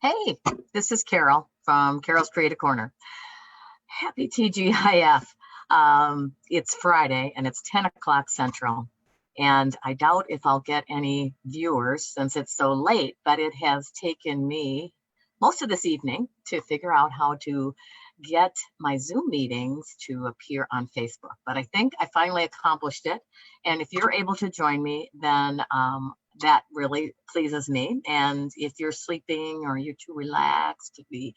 Hey, this is Carol from Carol's Creative Corner. Happy TGIF. It's Friday and it's 10 o'clock Central. And I doubt if I'll get any viewers since it's so late, but it has taken me most of this evening to figure out how to get my Zoom meetings to appear on Facebook. But I think I finally accomplished it. And if you're able to join me, then that really pleases me. And if you're sleeping or you're too relaxed to be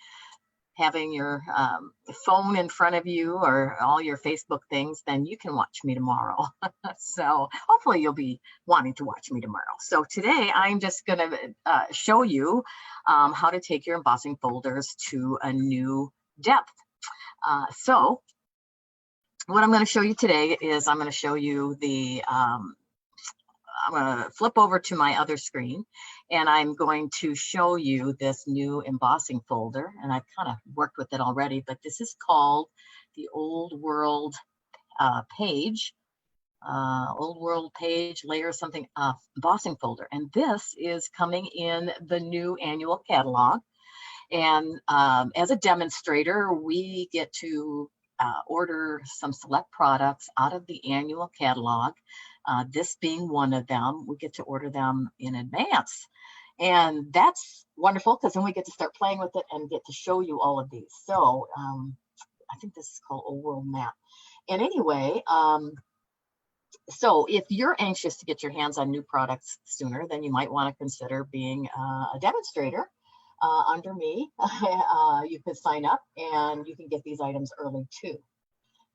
having your phone in front of you or all your Facebook things, then you can watch me tomorrow. So hopefully you'll be wanting to watch me tomorrow. So today I'm just going to show you how to take your embossing folders to a new depth. So what I'm going to show you today is I'm going to show you the I'm going to flip over to my other screen and I'm going to show you this new embossing folder. And I've kind of worked with it already, but this is called the Old World page, layer something embossing folder. And this is coming in the new annual catalog. And as a demonstrator, we get to order some select products out of the annual catalog. This being one of them, we get to order them in advance. And that's wonderful because then we get to start playing with it and get to show you all of these. So I think this is called Old World Map. And anyway, so if you're anxious to get your hands on new products sooner, then you might want to consider being a demonstrator. Under me, you could sign up and you can get these items early too.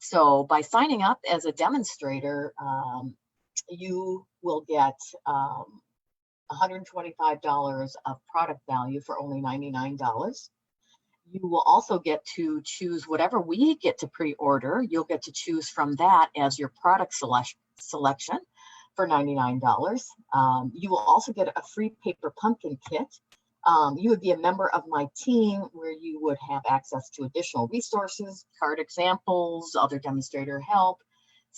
So by signing up as a demonstrator, you will get $125 of product value for only $99. You will also get to choose whatever we get to pre-order. You'll get to choose from that as your product selection for $99. You will also get a free paper pumpkin kit. You would be a member of my team where you would have access to additional resources, card examples, other demonstrator help.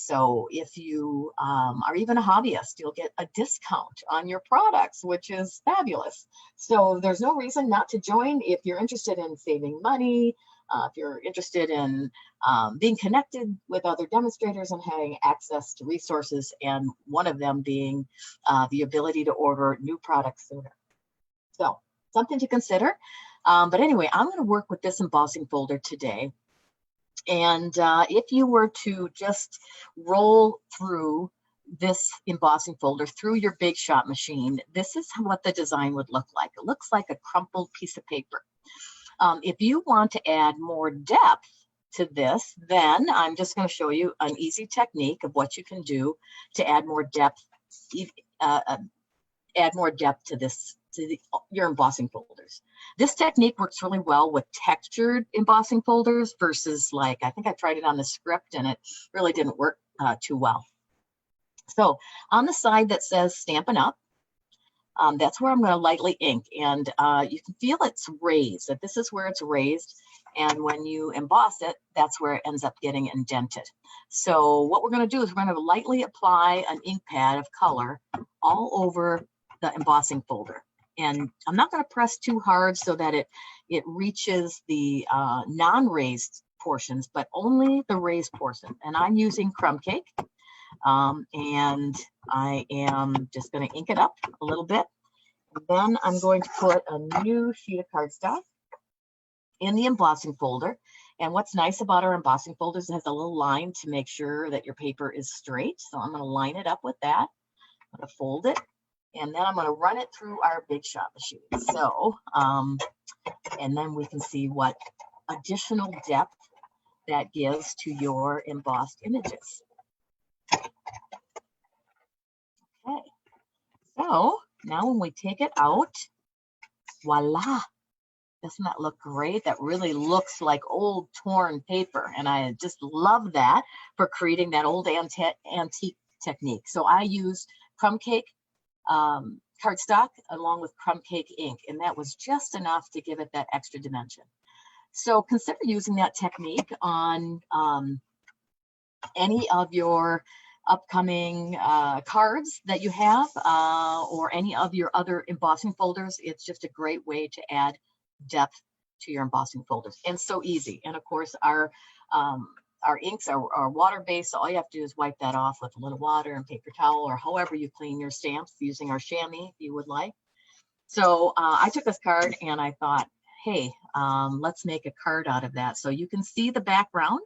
So if you are even a hobbyist, you'll get a discount on your products, which is fabulous. So there's no reason not to join if you're interested in saving money, if you're interested in being connected with other demonstrators and having access to resources, and one of them being the ability to order new products sooner. So something to consider. But anyway, I'm going to work with this embossing folder today. And if you were to just roll through this embossing folder through your Big Shot machine, this is what the design would look like. It looks like a crumpled piece of paper. If you want to add more depth to this, then I'm just going to show you an easy technique of what you can do to add more depth, to this, your embossing folders. This technique works really well with textured embossing folders versus, like, I think I tried it on the script and it really didn't work too well. So on the side that says Stampin' Up, that's where I'm going to lightly ink, and you can feel it's raised, that this is where it's raised, and when you emboss it, that's where it ends up getting indented. So what we're going to do is we're going to lightly apply an ink pad of color all over the embossing folder. And I'm not going to press too hard so that it reaches the non-raised portions, but only the raised portion. And I'm using crumb cake. And I am just going to ink it up a little bit. And then I'm going to put a new sheet of cardstock in the embossing folder. And what's nice about our embossing folders, it has a little line to make sure that your paper is straight. So I'm going to line it up with that. I'm going to fold it. And then I'm going to run it through our Big Shot machine. So, and then we can see what additional depth that gives to your embossed images. Okay, so now when we take it out, voila, doesn't that look great? That really looks like old torn paper. And I just love that for creating that old antique technique. So I use crumb cake cardstock along with crumb cake ink, and that was just enough to give it that extra dimension. So consider using that technique on any of your upcoming cards that you have, or any of your other embossing folders. It's just a great way to add depth to your embossing folders. And so easy. And of course, our inks are water-based, so all you have to do is wipe that off with a little water and paper towel, or however you clean your stamps, using our chamois if you would like. So I took this card and I thought, hey, let's make a card out of that. So you can see the background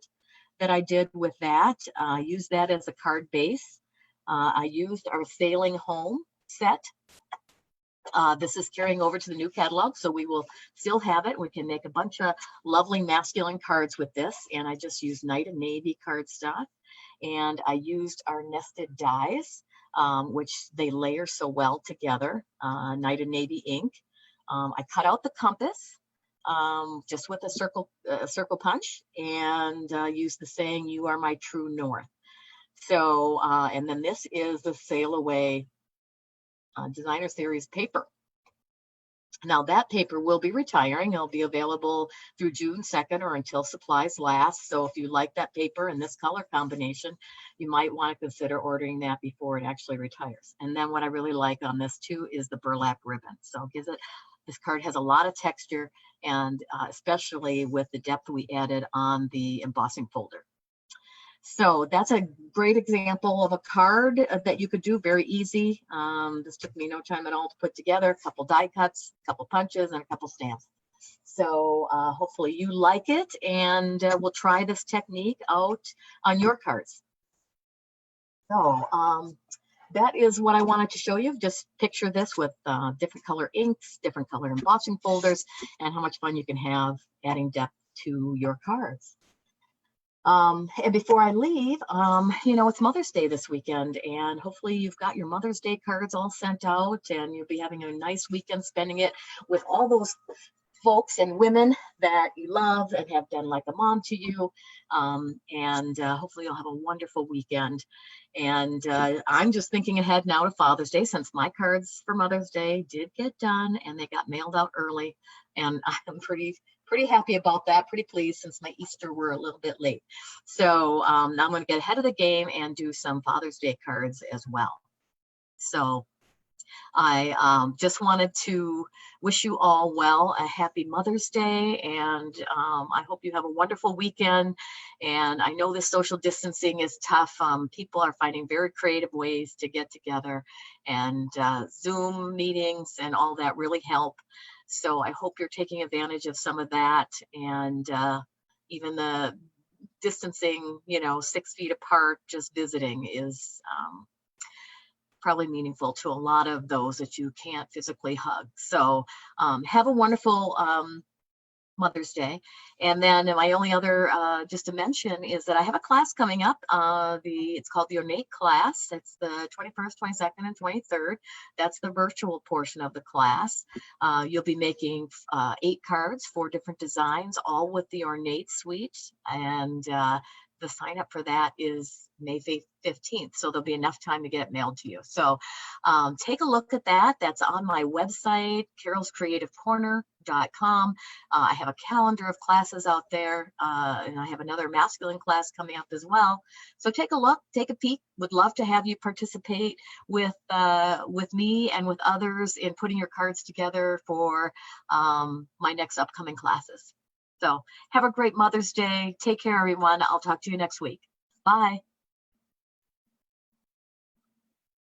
that I did with that. Use that as a card base. I used our Sailing Home set. This is carrying over to the new catalog, so we will still have it. We can make a bunch of lovely masculine cards with this, and I just used Night and Navy cardstock, and I used our nested dies, which they layer so well together, Night and Navy ink. I cut out the compass just with a circle punch, and used the saying, "You are my true north." So, and then this is the Sail Away Designer Series paper. Now that paper will be retiring. It'll be available through June 2nd or until supplies last. So if you like that paper in this color combination, you might want to consider ordering that before it actually retires. And then what I really like on this too is the burlap ribbon. So it gives it, this card has a lot of texture, and especially with the depth we added on the embossing folder. So that's a great example of a card that you could do very easy. This took me no time at all to put together. A couple die cuts, a couple punches, and a couple stamps. So hopefully you like it, and we'll try this technique out on your cards. So that is what I wanted to show you. Just picture this with different color inks, different color embossing folders, and how much fun you can have adding depth to your cards. And before I leave, you know, it's Mother's Day this weekend, and hopefully you've got your Mother's Day cards all sent out, and you'll be having a nice weekend spending it with all those folks and women that you love and have been like a mom to you. And hopefully you'll have a wonderful weekend. And I'm just thinking ahead now to Father's Day, since my cards for Mother's Day did get done and they got mailed out early. And I'm pretty happy about that, pretty pleased, since my Easter were a little bit late. So now I'm going to get ahead of the game and do some Father's Day cards as well. So I just wanted to wish you all well, a happy Mother's Day, and I hope you have a wonderful weekend. And I know this social distancing is tough. People are finding very creative ways to get together, and Zoom meetings and all that really help. So I hope you're taking advantage of some of that, and even the distancing, you know, 6 feet apart, just visiting is probably meaningful to a lot of those that you can't physically hug. So have a wonderful Mother's Day. And then my only other just to mention is that I have a class coming up. It's called the Ornate class. It's the 21st, 22nd, and 23rd. That's the virtual portion of the class. You'll be making 8 cards, 4 different designs, all with the Ornate suite. And the sign up for that is May 15th. So there'll be enough time to get it mailed to you. So take a look at that. That's on my website, carolscreativecorner.com. I have a calendar of classes out there, and I have another masculine class coming up as well. So take a look, take a peek. Would love to have you participate with me and with others in putting your cards together for my next upcoming classes. So have a great Mother's Day. Take care, everyone. I'll talk to you next week. Bye.